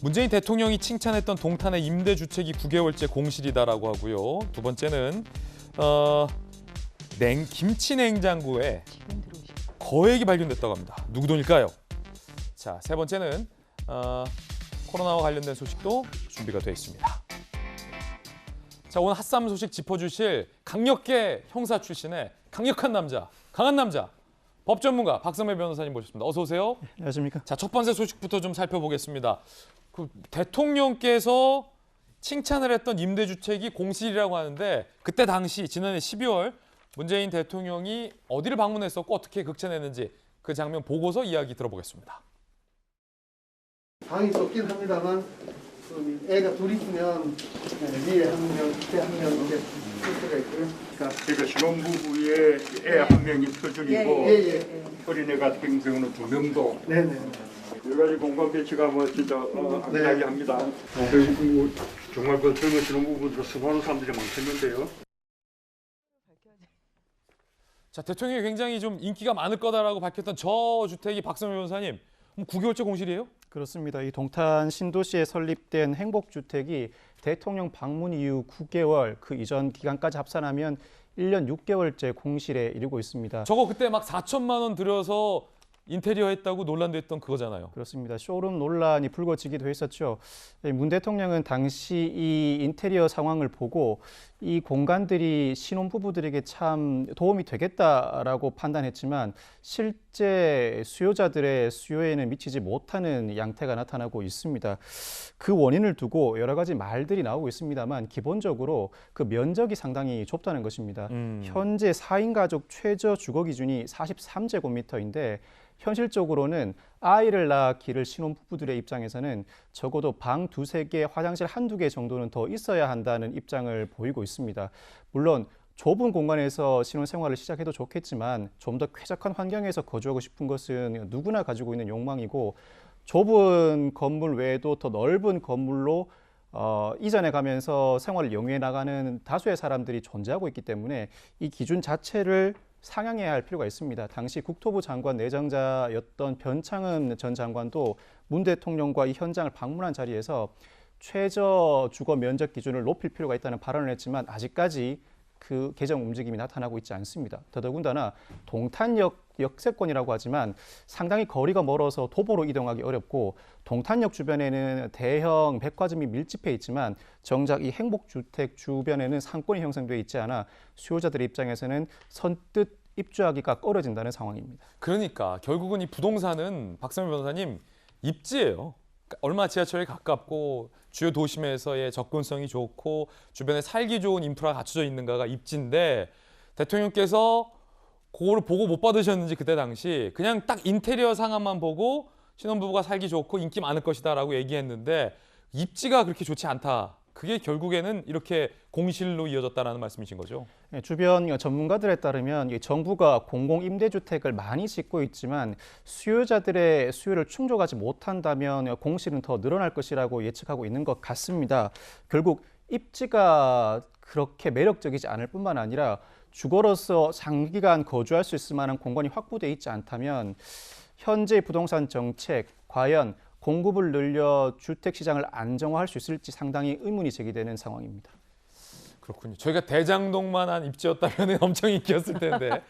문재인 대통령이 칭찬했던 동탄의 임대주택이 9개월째 공실이다라고 하고요. 두 번째는 김치 냉장고에 거액이 발견됐다고 합니다. 누구 돈일까요? 자, 세 번째는 코로나와 관련된 소식도 준비가 되어 있습니다. 자, 오늘 핫삼 소식 짚어주실 강력계 형사 출신의 강력한 남자, 강한 남자, 법 전문가 박성매 변호사님 모셨습니다. 어서 오세요. 안녕하십니까? 자, 첫 번째 소식부터 좀 살펴보겠습니다. 그 대통령께서 칭찬을 했던 임대주택이 공실이라고 하는데 그때 당시 지난해 12월 문재인 대통령이 어디를 방문했었고 어떻게 극찬했는지 그 장면 보고서 이야기 들어보겠습니다. 방이 좁긴 합니다만 애가 둘 있으면 위에 한 명, 밑에 한 명 이렇게 쓸 수가 있고요. 그러니까 신혼부부의 애 한 명이 표준이고 예. 어린애 같은 경우는 2명도 네네. 여러 가지 공간 배치가 뭐 진짜 아기자기합니다. 정말 그 젊은 신혼부부들 수고하는 사람들이 많겠는데요. 자, 대통령이 굉장히 좀 인기가 많을 거다라고 밝혔던 저 주택이 박성매 변호사님 9개월째 공실이에요? 그렇습니다. 이 동탄 신도시에 설립된 행복주택이 대통령 방문 이후 9개월, 그 이전 기간까지 합산하면 1년 6개월째 공실에 이르고 있습니다. 저거 그때 막 4천만 원 들여서 인테리어 했다고 논란도 했던 그거잖아요. 그렇습니다. 쇼룸 논란이 불거지기도 했었죠. 문 대통령은 당시 이 인테리어 상황을 보고 이 공간들이 신혼부부들에게 참 도움이 되겠다라고 판단했지만 실제 수요자들의 수요에는 미치지 못하는 양태가 나타나고 있습니다. 그 원인을 두고 여러 가지 말들이 나오고 있습니다만 기본적으로 그 면적이 상당히 좁다는 것입니다. 현재 4인 가족 최저 주거 기준이 43제곱미터인데 현실적으로는 아이를 낳기를 신혼부부들의 입장에서는 적어도 방 2~3개, 화장실 1~2개 정도는 더 있어야 한다는 입장을 보이고 있습니다. 물론 좁은 공간에서 신혼생활을 시작해도 좋겠지만 좀 더 쾌적한 환경에서 거주하고 싶은 것은 누구나 가지고 있는 욕망이고 좁은 건물 외에도 더 넓은 건물로 이전해 가면서 생활을 영위해 나가는 다수의 사람들이 존재하고 있기 때문에 이 기준 자체를 상향해야 할 필요가 있습니다. 당시 국토부 장관 내정자였던 변창흠 전 장관도 문 대통령과 이 현장을 방문한 자리에서 최저 주거 면적 기준을 높일 필요가 있다는 발언을 했지만 아직까지 그 개정 움직임이 나타나고 있지 않습니다. 더더군다나 동탄역 역세권이라고 하지만 상당히 거리가 멀어서 도보로 이동하기 어렵고 동탄역 주변에는 대형 백화점이 밀집해 있지만 정작 이 행복주택 주변에는 상권이 형성되어 있지 않아 수요자들의 입장에서는 선뜻 입주하기가 꺼려진다는 상황입니다. 그러니까 결국은 이 부동산은 박성매 변호사님 입지예요. 얼마 지하철에 가깝고 주요 도심에서의 접근성이 좋고 주변에 살기 좋은 인프라가 갖춰져 있는가가 입지인데 대통령께서 그거를 보고 못 받으셨는지 그때 당시 그냥 딱 인테리어 상황만 보고 신혼부부가 살기 좋고 인기 많을 것이다라고 얘기했는데 입지가 그렇게 좋지 않다. 그게 결국에는 이렇게 공실로 이어졌다는 말씀이신 거죠? 주변 전문가들에 따르면 정부가 공공임대주택을 많이 짓고 있지만 수요자들의 수요를 충족하지 못한다면 공실은 더 늘어날 것이라고 예측하고 있는 것 같습니다. 결국 입지가 그렇게 매력적이지 않을 뿐만 아니라 주거로서 장기간 거주할 수 있을 만한 공간이 확보되어 있지 않다면 현재 부동산 정책 과연 공급을 늘려 주택 시장을 안정화할 수 있을지 상당히 의문이 제기되는 상황입니다. 그렇군요. 저희가 대장동만 한 입지였다면 엄청 인기였을 텐데